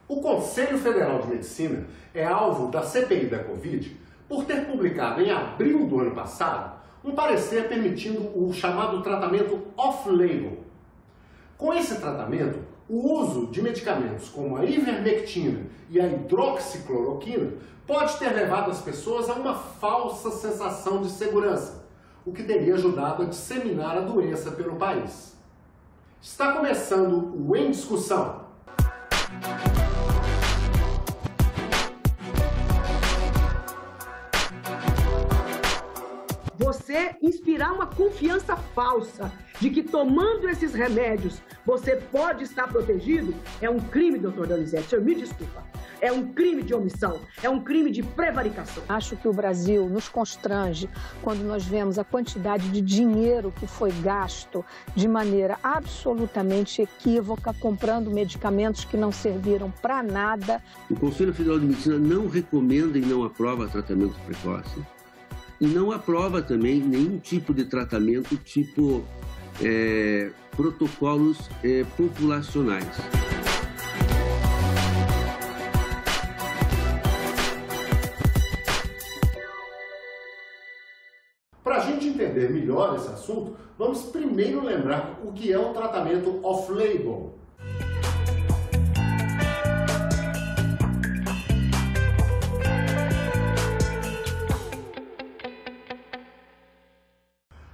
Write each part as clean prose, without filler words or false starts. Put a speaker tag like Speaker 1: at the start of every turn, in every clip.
Speaker 1: O Conselho Federal de Medicina é alvo da CPI da Covid por ter publicado em abril do ano passado um parecer permitindo o chamado tratamento off-label. Com esse tratamento, o uso de medicamentos como a ivermectina e a hidroxicloroquina pode ter levado as pessoas a uma falsa sensação de segurança, o que teria ajudado a disseminar a doença pelo país. Está começando o Em Discussão.
Speaker 2: Você inspirar uma confiança falsa de que tomando esses remédios você pode estar protegido é um crime, doutor Donizete. Senhor, me desculpa. É um crime de omissão, é um crime de prevaricação.
Speaker 3: Acho que o Brasil nos constrange quando nós vemos a quantidade de dinheiro que foi gasto de maneira absolutamente equívoca, comprando medicamentos que não serviram para nada.
Speaker 4: O Conselho Federal de Medicina não recomenda e não aprova tratamento precoce. E não aprova também nenhum tipo de tratamento, tipo protocolos populacionais.
Speaker 1: Para a gente entender melhor esse assunto, vamos primeiro lembrar o que é o tratamento off-label.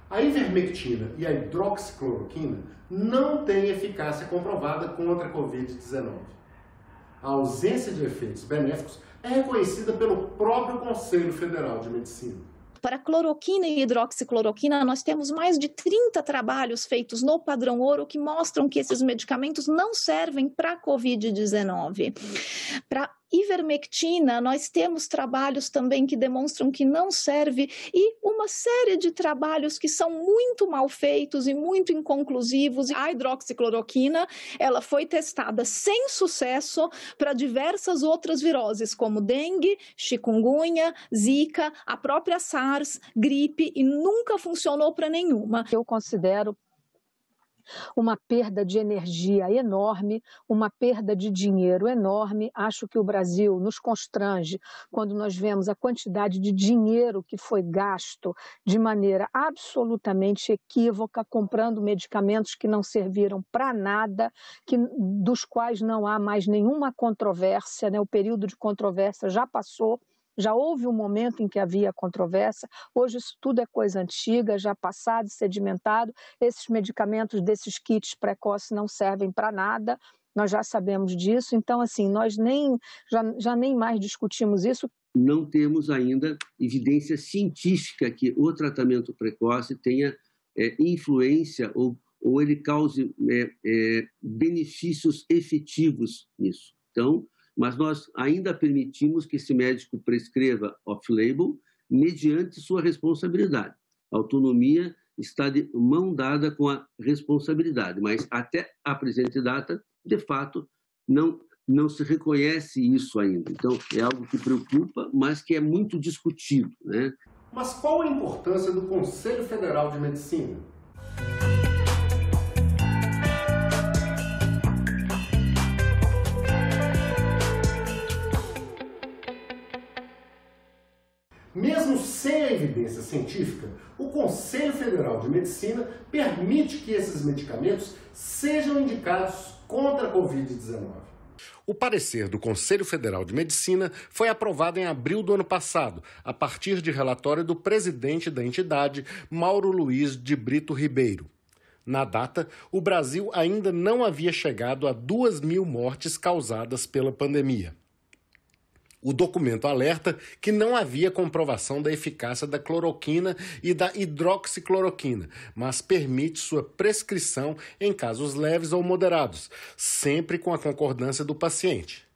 Speaker 1: A ivermectina e a hidroxicloroquina não têm eficácia comprovada contra a Covid-19. A ausência de efeitos benéficos é reconhecida pelo próprio Conselho Federal de Medicina.
Speaker 5: Para cloroquina e hidroxicloroquina, nós temos mais de 30 trabalhos feitos no padrão ouro que mostram que esses medicamentos não servem para a Covid-19. Para ivermectina, nós temos trabalhos também que demonstram que não serve e uma série de trabalhos que são muito mal feitos e muito inconclusivos. A hidroxicloroquina, ela foi testada sem sucesso para diversas outras viroses, como dengue, chikungunya, zika, a própria SARS, gripe, e nunca funcionou para nenhuma.
Speaker 3: Eu considero uma perda de energia enorme, uma perda de dinheiro enorme. Acho que o Brasil nos constrange quando nós vemos a quantidade de dinheiro que foi gasto de maneira absolutamente equívoca, comprando medicamentos que não serviram para nada, dos quais não há mais nenhuma controvérsia, né? O período de controvérsia já passou. Já houve um momento em que havia controvérsia, hoje isso tudo é coisa antiga, já passado, sedimentado. Esses medicamentos desses kits precoces não servem para nada, nós já sabemos disso, então assim, nós já nem mais discutimos isso.
Speaker 4: Não temos ainda evidência científica que o tratamento precoce tenha influência ou ele cause benefícios efetivos nisso. Então, mas nós ainda permitimos que esse médico prescreva off-label mediante sua responsabilidade. A autonomia está de mão dada com a responsabilidade, mas até a presente data, de fato, não se reconhece isso ainda. Então, é algo que preocupa, mas que é muito discutido, né?
Speaker 1: Mas qual a importância do Conselho Federal de Medicina? Mesmo sem a evidência científica, o Conselho Federal de Medicina permite que esses medicamentos sejam indicados contra a Covid-19. O parecer do Conselho Federal de Medicina foi aprovado em abril do ano passado, a partir de relatório do presidente da entidade, Mauro Luiz de Brito Ribeiro. Na data, o Brasil ainda não havia chegado a 2.000 mortes causadas pela pandemia. O documento alerta que não havia comprovação da eficácia da cloroquina e da hidroxicloroquina, mas permite sua prescrição em casos leves ou moderados, sempre com a concordância do paciente.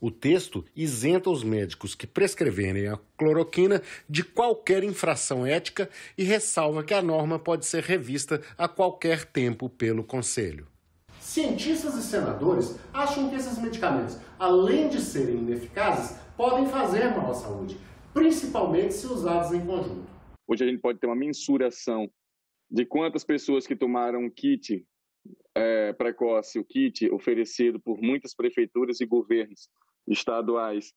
Speaker 1: O texto isenta os médicos que prescreverem a cloroquina de qualquer infração ética e ressalva que a norma pode ser revista a qualquer tempo pelo Conselho. Cientistas e senadores acham que esses medicamentos, além de serem ineficazes, podem fazer mal à saúde, principalmente se usados em conjunto.
Speaker 6: Hoje a gente pode ter uma mensuração de quantas pessoas que tomaram um kit precoce, o kit oferecido por muitas prefeituras e governos estaduais,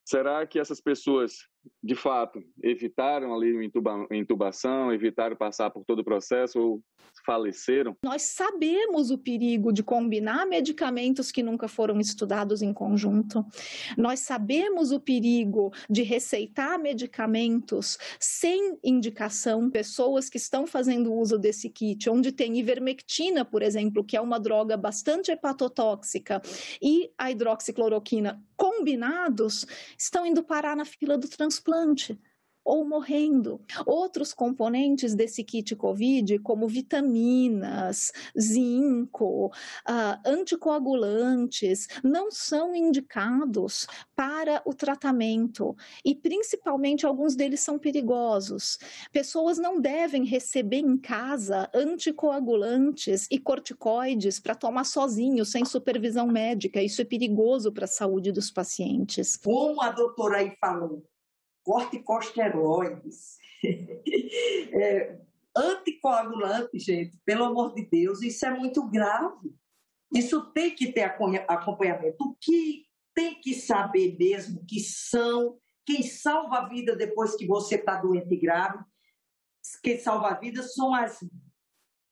Speaker 6: será que essas pessoas, de fato, evitaram ali a intubação, evitaram passar por todo o processo ou faleceram?
Speaker 5: Nós sabemos o perigo de combinar medicamentos que nunca foram estudados em conjunto. Nós sabemos o perigo de receitar medicamentos sem indicação. Pessoas que estão fazendo uso desse kit, onde tem ivermectina, por exemplo, que é uma droga bastante hepatotóxica, e a hidroxicloroquina combinados, estão indo parar na fila do transplante ou morrendo. Outros componentes desse kit COVID, como vitaminas, zinco, anticoagulantes, não são indicados para o tratamento e, principalmente, alguns deles são perigosos. Pessoas não devem receber em casa anticoagulantes e corticoides para tomar sozinho, sem supervisão médica. Isso é perigoso para a saúde dos pacientes.
Speaker 7: Como a doutora aí falou, corticosteroides, anticoagulante, gente, pelo amor de Deus, isso é muito grave. Isso tem que ter acompanhamento. O que tem que saber mesmo que são quem salva a vida depois que você está doente e grave, quem salva a vida são as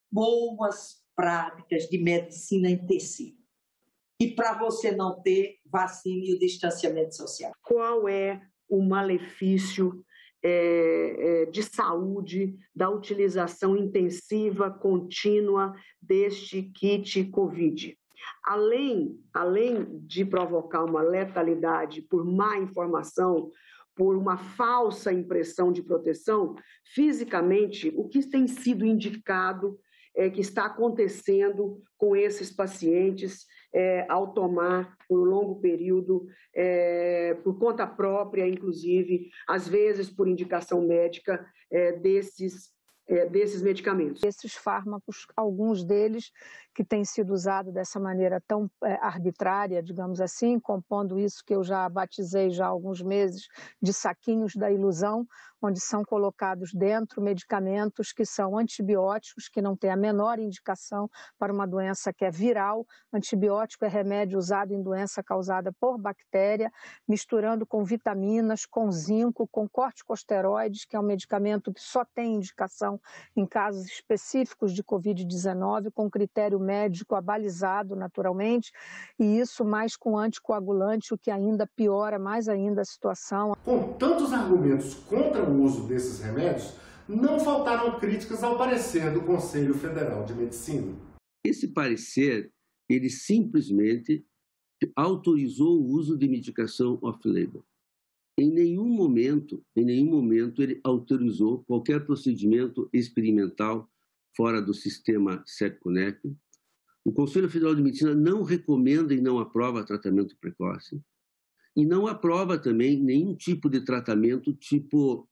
Speaker 7: boas práticas de medicina intensiva. E para você não ter vacina e o distanciamento social.
Speaker 2: Qual é o malefício de saúde da utilização intensiva, contínua deste kit COVID? Além de provocar uma letalidade por má informação, por uma falsa impressão de proteção, fisicamente, o que tem sido indicado que está acontecendo com esses pacientes ao tomar por longo período, por conta própria, inclusive, às vezes por indicação médica, desses medicamentos.
Speaker 3: Esses fármacos, alguns deles que têm sido usados dessa maneira tão arbitrária, digamos assim, compondo isso que eu já batizei já há alguns meses de saquinhos da ilusão, onde são colocados dentro medicamentos que são antibióticos, que não têm a menor indicação para uma doença que é viral. Antibiótico é remédio usado em doença causada por bactéria, misturando com vitaminas, com zinco, com corticosteroides, que é um medicamento que só tem indicação em casos específicos de Covid-19, com critério médico abalizado naturalmente, e isso mais com anticoagulante, o que ainda piora mais ainda a situação.
Speaker 1: Com tantos argumentos contra o uso desses remédios, não faltaram críticas ao parecer do Conselho Federal de Medicina.
Speaker 4: Esse parecer, ele simplesmente autorizou o uso de medicação off-label. Em nenhum momento ele autorizou qualquer procedimento experimental fora do sistema CEP-CONEC. O Conselho Federal de Medicina não recomenda e não aprova tratamento precoce. E não aprova também nenhum tipo de tratamento tipo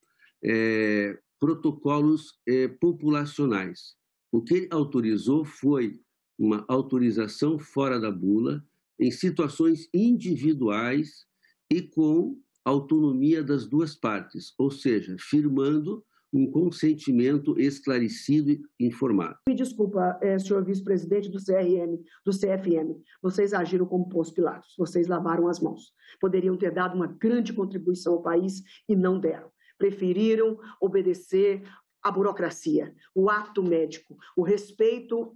Speaker 4: protocolos populacionais. O que ele autorizou foi uma autorização fora da bula, em situações individuais e com autonomia das duas partes, ou seja, firmando um consentimento esclarecido e informado.
Speaker 2: Me desculpa, senhor vice-presidente do CFM, vocês agiram como Pôncio Pilatos, vocês lavaram as mãos. Poderiam ter dado uma grande contribuição ao país e não deram. Preferiram obedecer à burocracia, o ato médico, o respeito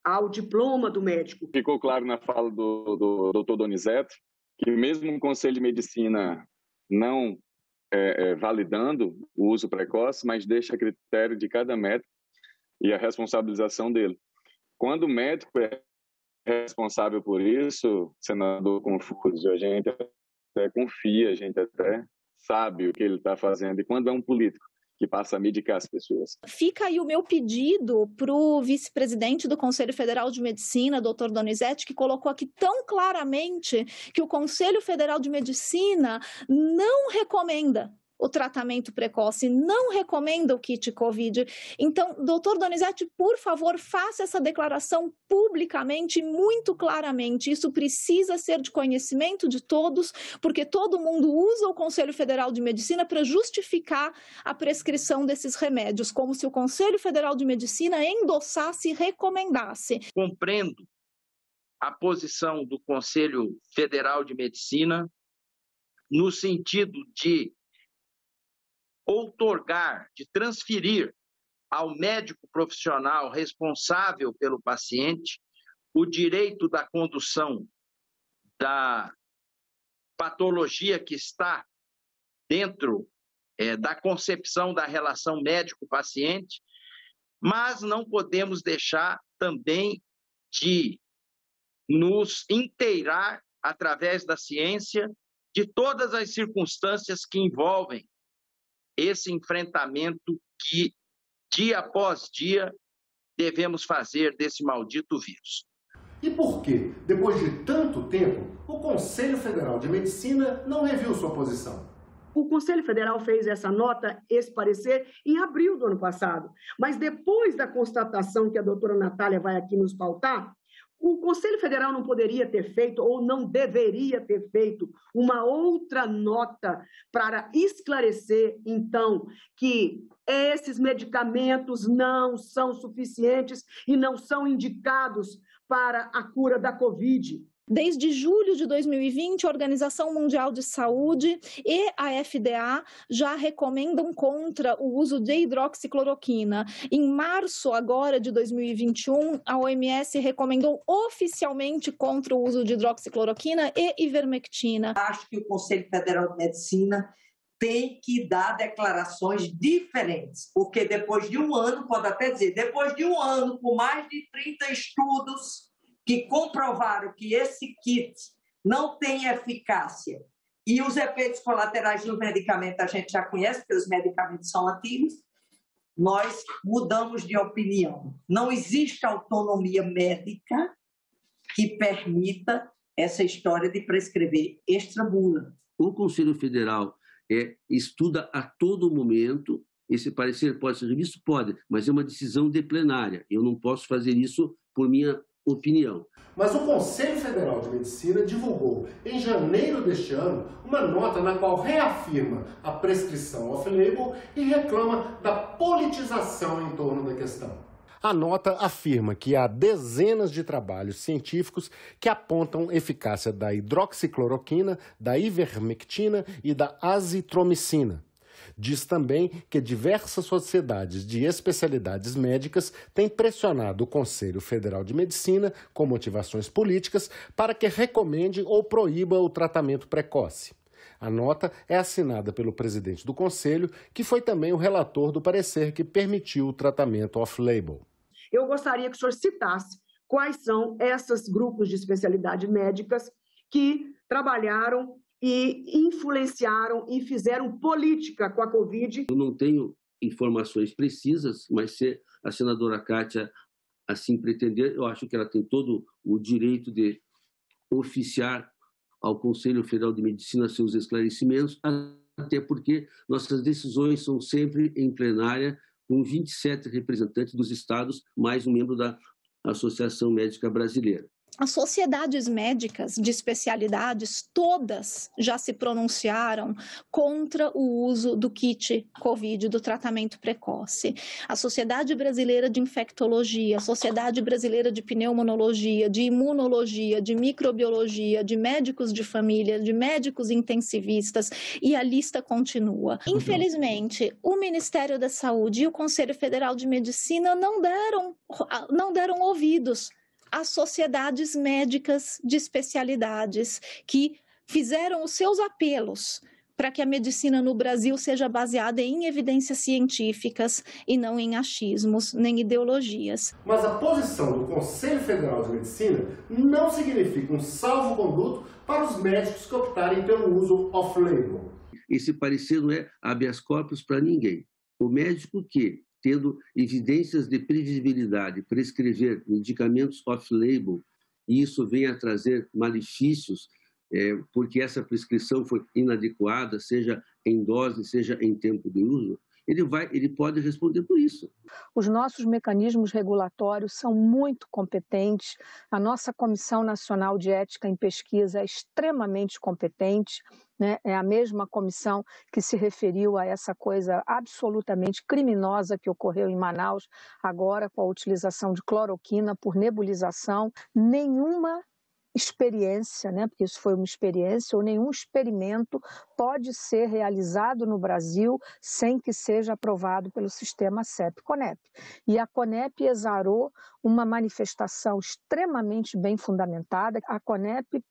Speaker 2: ao diploma do médico.
Speaker 6: Ficou claro na fala do Dr. Donizete que mesmo o Conselho de Medicina não validando o uso precoce, mas deixa a critério de cada médico e a responsabilização dele. Quando o médico é responsável por isso, senador Confúcio, a gente até confia, a gente até sabe o que ele está fazendo. E quando é um político que passa a medicar as pessoas.
Speaker 5: Fica aí o meu pedido para o vice-presidente do Conselho Federal de Medicina, doutor Donizete, que colocou aqui tão claramente que o Conselho Federal de Medicina não recomenda o tratamento precoce, não recomenda o kit COVID. Então, doutor Donizete, por favor, faça essa declaração publicamente, muito claramente. Isso precisa ser de conhecimento de todos, porque todo mundo usa o Conselho Federal de Medicina para justificar a prescrição desses remédios, como se o Conselho Federal de Medicina endossasse e recomendasse.
Speaker 8: Compreendo a posição do Conselho Federal de Medicina no sentido de outorgar, de transferir ao médico profissional responsável pelo paciente o direito da condução da patologia que está dentro da concepção da relação médico-paciente, mas não podemos deixar também de nos inteirar, através da ciência, de todas as circunstâncias que envolvem esse enfrentamento que, dia após dia, devemos fazer desse maldito vírus.
Speaker 1: E por que, depois de tanto tempo, o Conselho Federal de Medicina não reviu sua posição?
Speaker 2: O Conselho Federal fez essa nota, esse parecer, em abril do ano passado. Mas depois da constatação que a doutora Natália vai aqui nos pautar, o Conselho Federal não poderia ter feito, ou não deveria ter feito, uma outra nota para esclarecer, então, que esses medicamentos não são suficientes e não são indicados para a cura da Covid.
Speaker 5: Desde julho de 2020, a Organização Mundial de Saúde e a FDA já recomendam contra o uso de hidroxicloroquina. Em março agora de 2021, a OMS recomendou oficialmente contra o uso de hidroxicloroquina e ivermectina.
Speaker 7: Acho que o Conselho Federal de Medicina tem que dar declarações diferentes, porque depois de um ano, pode até dizer, depois de um ano, com mais de 30 estudos que comprovaram que esse kit não tem eficácia e os efeitos colaterais do medicamento a gente já conhece, porque os medicamentos são ativos, nós mudamos de opinião. Não existe autonomia médica que permita essa história de prescrever extrabula.
Speaker 4: O Conselho Federal estuda a todo momento. Esse parecer pode ser revisto? Pode, mas é uma decisão de plenária. Eu não posso fazer isso por minha opinião.
Speaker 1: Mas o Conselho Federal de Medicina divulgou, em janeiro deste ano, uma nota na qual reafirma a prescrição off-label e reclama da politização em torno da questão. A nota afirma que há dezenas de trabalhos científicos que apontam eficácia da hidroxicloroquina, da ivermectina e da azitromicina. Diz também que diversas sociedades de especialidades médicas têm pressionado o Conselho Federal de Medicina, com motivações políticas, para que recomende ou proíba o tratamento precoce. A nota é assinada pelo presidente do Conselho, que foi também o relator do parecer que permitiu o tratamento off-label.
Speaker 2: Eu gostaria que o senhor citasse quais são esses grupos de especialidade médicas que trabalharam e influenciaram e fizeram política com a Covid.
Speaker 4: Eu não tenho informações precisas, mas se a senadora Kátia assim pretender, eu acho que ela tem todo o direito de oficiar ao Conselho Federal de Medicina seus esclarecimentos, até porque nossas decisões são sempre em plenária, com 27 representantes dos estados, mais um membro da Associação Médica Brasileira.
Speaker 5: As sociedades médicas de especialidades, todas já se pronunciaram contra o uso do kit COVID, do tratamento precoce. A Sociedade Brasileira de Infectologia, a Sociedade Brasileira de Pneumologia, de Imunologia, de Microbiologia, de médicos de família, de médicos intensivistas, e a lista continua. Infelizmente, o Ministério da Saúde e o Conselho Federal de Medicina não deram ouvidos às sociedades médicas de especialidades que fizeram os seus apelos para que a medicina no Brasil seja baseada em evidências científicas e não em achismos nem ideologias.
Speaker 1: Mas a posição do Conselho Federal de Medicina não significa um salvo-conduto para os médicos que optarem pelo uso off-label.
Speaker 4: Esse parecer não é habeas corpus para ninguém. O médico que, tendo evidências de previsibilidade, prescrever medicamentos off-label, e isso vem a trazer malefícios porque essa prescrição foi inadequada, seja em dose, seja em tempo de uso, ele pode responder por isso.
Speaker 3: Os nossos mecanismos regulatórios são muito competentes, a nossa Comissão Nacional de Ética em Pesquisa é extremamente competente, né? É a mesma comissão que se referiu a essa coisa absolutamente criminosa que ocorreu em Manaus, agora com a utilização de cloroquina por nebulização. Nenhuma experiência, né, porque isso foi uma experiência, ou nenhum experimento pode ser realizado no Brasil sem que seja aprovado pelo sistema CEP-CONEP. E a CONEP exarou uma manifestação extremamente bem fundamentada. A CONEP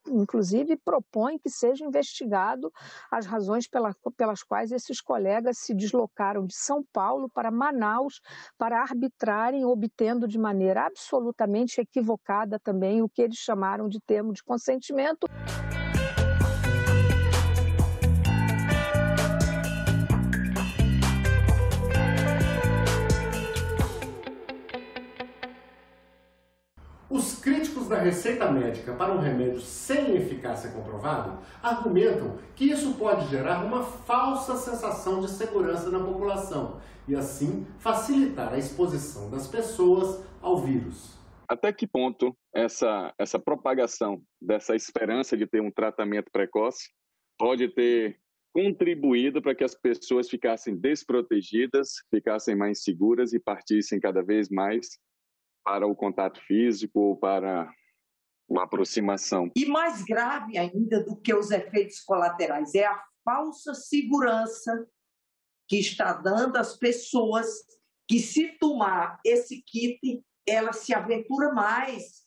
Speaker 3: inclusive propõe que seja investigado as razões pelas quais esses colegas se deslocaram de São Paulo para Manaus para arbitrarem, obtendo de maneira absolutamente equivocada também o que eles chamaram de termo de consentimento.
Speaker 1: Os críticos da receita médica para um remédio sem eficácia comprovada argumentam que isso pode gerar uma falsa sensação de segurança na população e, assim, facilitar a exposição das pessoas ao vírus.
Speaker 6: Até que ponto essa propagação dessa esperança de ter um tratamento precoce pode ter contribuído para que as pessoas ficassem desprotegidas, ficassem mais seguras e partissem cada vez mais para o contato físico ou para uma aproximação?
Speaker 7: E mais grave ainda do que os efeitos colaterais é a falsa segurança que está dando às pessoas que, se tomar esse kit, ela se aventura mais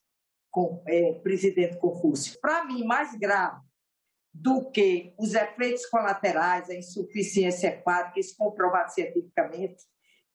Speaker 7: com presidente Confúcio. Para mim, mais grave do que os efeitos colaterais, a insuficiência hepática, isso comprovado cientificamente,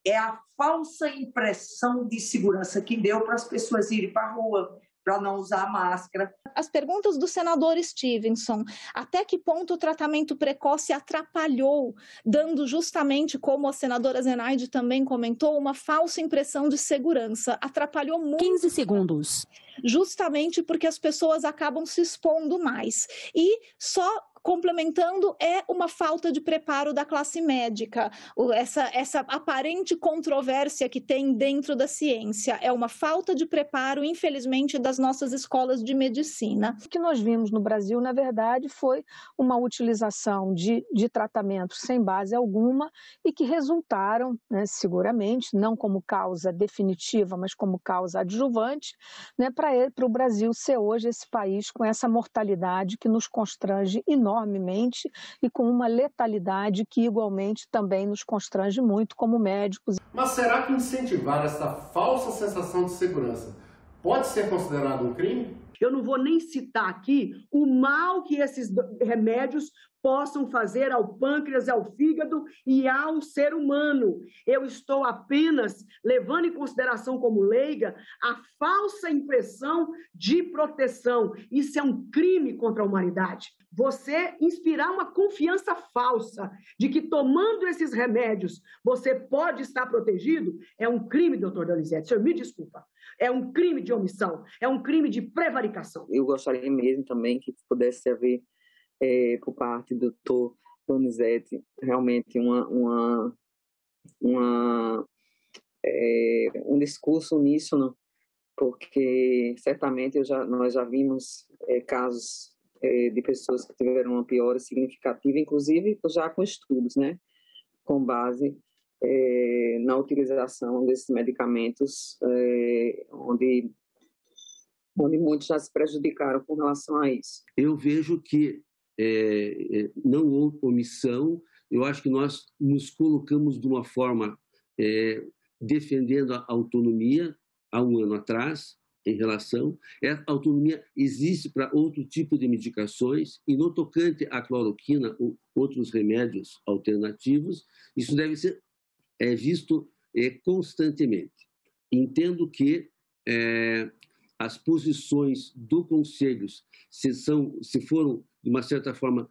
Speaker 7: é a falsa impressão de segurança que deu para as pessoas irem para a rua, para não usar máscara.
Speaker 5: As perguntas do senador Stevenson, até que ponto o tratamento precoce atrapalhou, dando justamente, como a senadora Zenaide também comentou, uma falsa impressão de segurança. Atrapalhou muito.
Speaker 9: 15 segundos.
Speaker 5: Justamente porque as pessoas acabam se expondo mais. E só complementando, é uma falta de preparo da classe médica. Essa aparente controvérsia que tem dentro da ciência é uma falta de preparo, infelizmente, das nossas escolas de medicina.
Speaker 3: O que nós vimos no Brasil, na verdade, foi uma utilização de tratamentos sem base alguma e que resultaram, né, seguramente, não como causa definitiva, mas como causa adjuvante, né, para o Brasil ser hoje esse país com essa mortalidade que nos constrange enormemente e com uma letalidade que igualmente também nos constrange muito como médicos.
Speaker 1: Mas será que incentivar essa falsa sensação de segurança pode ser considerado um crime?
Speaker 2: Eu não vou nem citar aqui o mal que esses remédios possam fazer ao pâncreas, ao fígado e ao ser humano. Eu estou apenas levando em consideração como leiga a falsa impressão de proteção. Isso é um crime contra a humanidade. Você inspirar uma confiança falsa de que tomando esses remédios você pode estar protegido é um crime, doutor Donizete. O senhor me desculpa. É um crime de omissão, é um crime de prevaricação.
Speaker 10: Eu gostaria mesmo também que pudesse haver, por parte do doutor Donizete, realmente um discurso uníssono, porque certamente nós já vimos casos de pessoas que tiveram uma piora significativa, inclusive já com estudos, né, com base na utilização desses medicamentos, onde muitos já se prejudicaram com relação a isso.
Speaker 4: Eu vejo que não houve omissão. Eu acho que nós nos colocamos de uma forma defendendo a autonomia há um ano atrás, em relação. A autonomia existe para outro tipo de medicações e no tocante à cloroquina ou outros remédios alternativos, isso deve ser visto constantemente. Entendo que as posições do Conselho, se foram, de uma certa forma,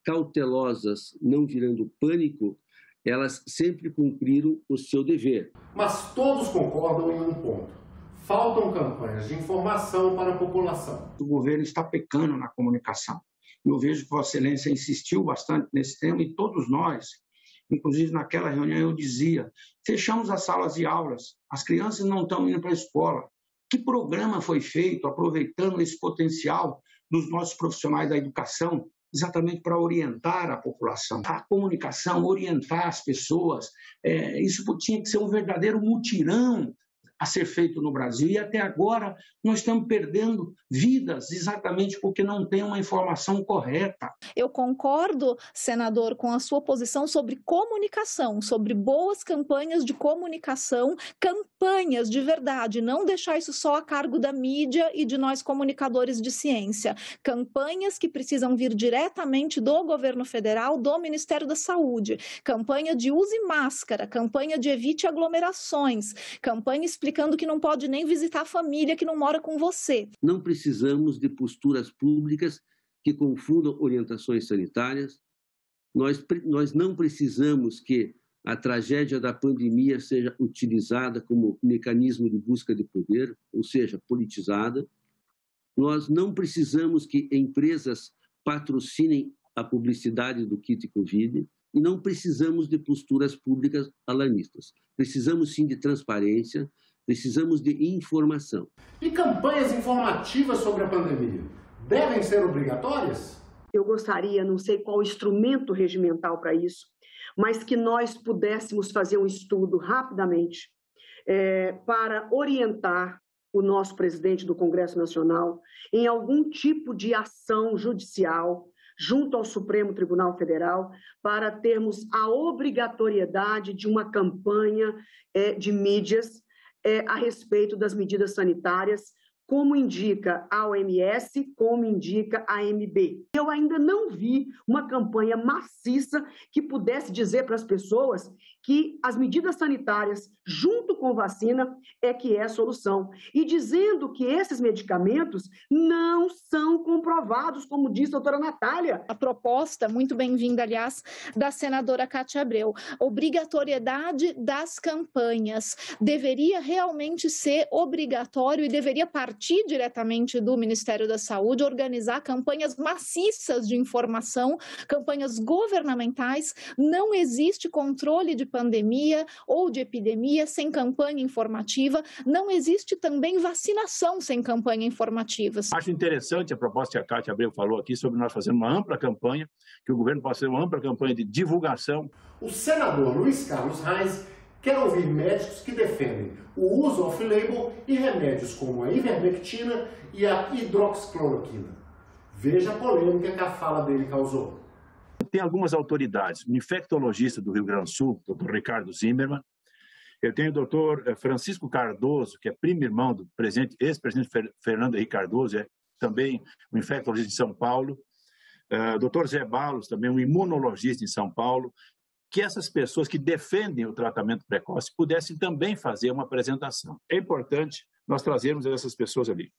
Speaker 4: cautelosas, não virando pânico, elas sempre cumpriram o seu dever.
Speaker 1: Mas todos concordam em um ponto. faltam campanhas de informação para a população.
Speaker 9: O governo está pecando na comunicação. Eu vejo que Vossa Excelência insistiu bastante nesse tema e todos nós, inclusive naquela reunião eu dizia, fechamos as salas de aulas, as crianças não estão indo para a escola. Que programa foi feito aproveitando esse potencial dos nossos profissionais da educação, exatamente para orientar a população, a comunicação, orientar as pessoas. Isso tinha que ser um verdadeiro mutirão a ser feito no Brasil. E até agora nós estamos perdendo vidas exatamente porque não tem uma informação correta.
Speaker 5: Eu concordo, senador, com a sua posição sobre comunicação, sobre boas campanhas de comunicação, campanhas de verdade, não deixar isso só a cargo da mídia e de nós comunicadores de ciência. Campanhas que precisam vir diretamente do governo federal, do Ministério da Saúde. Campanha de use máscara, campanha de evite aglomerações, campanha explicando que não pode nem visitar a família que não mora com você.
Speaker 4: Não precisamos de posturas públicas que confundam orientações sanitárias. Nós não precisamos que a tragédia da pandemia seja utilizada como mecanismo de busca de poder, ou seja, politizada. Nós não precisamos que empresas patrocinem a publicidade do kit Covid e não precisamos de posturas públicas alarmistas. Precisamos sim de transparência, precisamos de informação.
Speaker 1: E campanhas informativas sobre a pandemia devem ser obrigatórias?
Speaker 2: Eu gostaria, não sei qual instrumento regimental para isso, mas que nós pudéssemos fazer um estudo rapidamente para orientar o nosso presidente do Congresso Nacional em algum tipo de ação judicial junto ao Supremo Tribunal Federal para termos a obrigatoriedade de uma campanha de mídias a respeito das medidas sanitárias, como indica a OMS, como indica a AMB. Eu ainda não vi uma campanha maciça que pudesse dizer para as pessoas que as medidas sanitárias, junto com vacina, que é a solução. E dizendo que esses medicamentos não são comprovados, como disse a doutora Natália.
Speaker 5: A proposta, muito bem-vinda, aliás, da senadora Cátia Abreu, obrigatoriedade das campanhas. Deveria realmente ser obrigatório e deveria partir diretamente do Ministério da Saúde, organizar campanhas maciças de informação, campanhas governamentais. Não existe controle de pandemia ou de epidemia sem campanha informativa. Não existe também vacinação sem campanha informativa.
Speaker 11: Acho interessante a proposta que a Cátia Abreu falou aqui sobre nós fazermos uma ampla campanha, que o governo possa fazer uma ampla campanha de divulgação.
Speaker 1: O senador Luiz Carlos Reis quer ouvir médicos que defendem o uso off-label e remédios como a ivermectina e a hidroxicloroquina. Veja a polêmica que a fala dele causou.
Speaker 11: Tem algumas autoridades, o infectologista do Rio Grande do Sul, o Dr. Ricardo Zimmermann, eu tenho o Dr. Francisco Cardoso, que é primo irmão do ex-presidente Fernando Henrique Cardoso, é também um infectologista de São Paulo, Dr. Zé Balos, também um imunologista em São Paulo, que essas pessoas que defendem o tratamento precoce pudessem também fazer uma apresentação. É importante nós trazermos essas pessoas ali.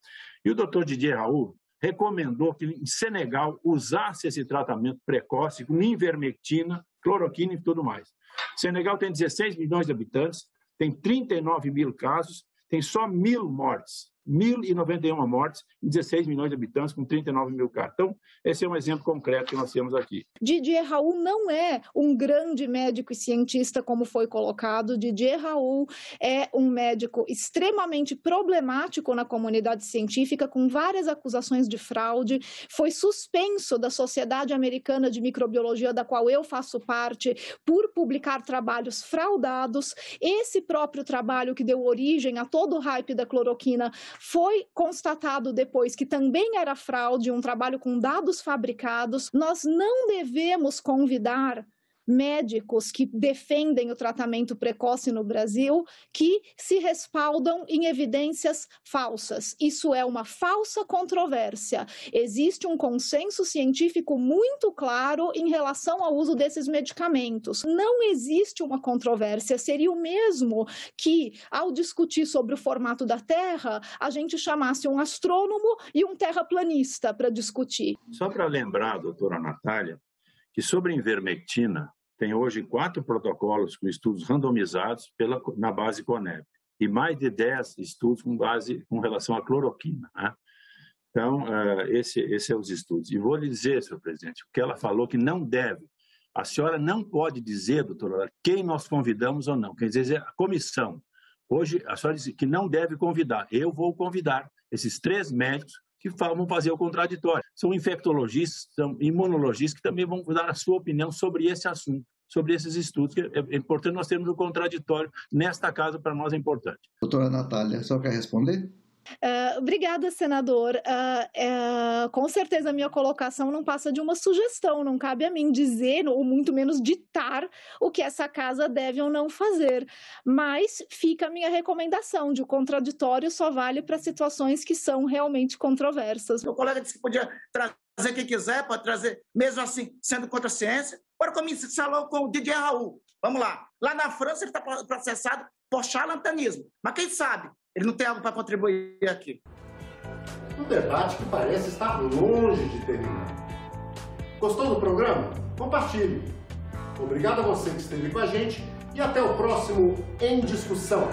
Speaker 11: E o Dr. Didier Raoult recomendou que em Senegal usasse esse tratamento precoce com ivermectina, cloroquina e tudo mais. Senegal tem 16 milhões de habitantes, tem 39 mil casos, tem só 1.000 mortes. 1.091 mortes em 16 milhões de habitantes, com 39 mil casos. Então, esse é um exemplo concreto que nós temos aqui.
Speaker 5: Didier Raoult não é um grande médico e cientista, como foi colocado. Didier Raoult é um médico extremamente problemático na comunidade científica, com várias acusações de fraude. Foi suspenso da Sociedade Americana de Microbiologia, da qual eu faço parte, por publicar trabalhos fraudados. Esse próprio trabalho que deu origem a todo o hype da cloroquina foi constatado depois que também era fraude, um trabalho com dados fabricados. Nós não devemos convidar médicos que defendem o tratamento precoce no Brasil, que se respaldam em evidências falsas. Isso é uma falsa controvérsia. Existe um consenso científico muito claro em relação ao uso desses medicamentos. Não existe uma controvérsia. Seria o mesmo que, ao discutir sobre o formato da Terra, a gente chamasse um astrônomo e um terraplanista para discutir.
Speaker 11: Só para lembrar, doutora Natália, que sobre a ivermectina, tem hoje 4 protocolos com estudos randomizados na base CONEP. e mais de 10 estudos com relação à cloroquina, né? Então, esse são os estudos. E vou lhe dizer, senhor presidente, o que ela falou que não deve. A senhora não pode dizer, doutora, quem nós convidamos ou não. Quer dizer, a comissão. Hoje, a senhora disse que não deve convidar. Eu vou convidar esses 3 médicos que vão fazer o contraditório. São infectologistas, são imunologistas que também vão dar a sua opinião sobre esse assunto, sobre esses estudos, que é importante nós termos o contraditório nesta casa, para nós é importante.
Speaker 12: Doutora Natália, só quer responder?
Speaker 5: Obrigada, senador. Com certeza a minha colocação não passa de uma sugestão, não cabe a mim dizer, ou muito menos ditar, o que essa casa deve ou não fazer. Mas fica a minha recomendação de o contraditório só vale para situações que são realmente controversas.
Speaker 13: O colega disse que podia trazer quem quiser, pode trazer, mesmo assim, sendo contra a ciência. Agora, como se falou com o Didier Raoult, vamos lá. Lá na França ele está processado por charlatanismo. Mas quem sabe? Ele não tem algo para contribuir aqui.
Speaker 1: Um debate que parece estar longe de terminar. Gostou do programa? Compartilhe. Obrigado a você que esteve com a gente e até o próximo Em Discussão.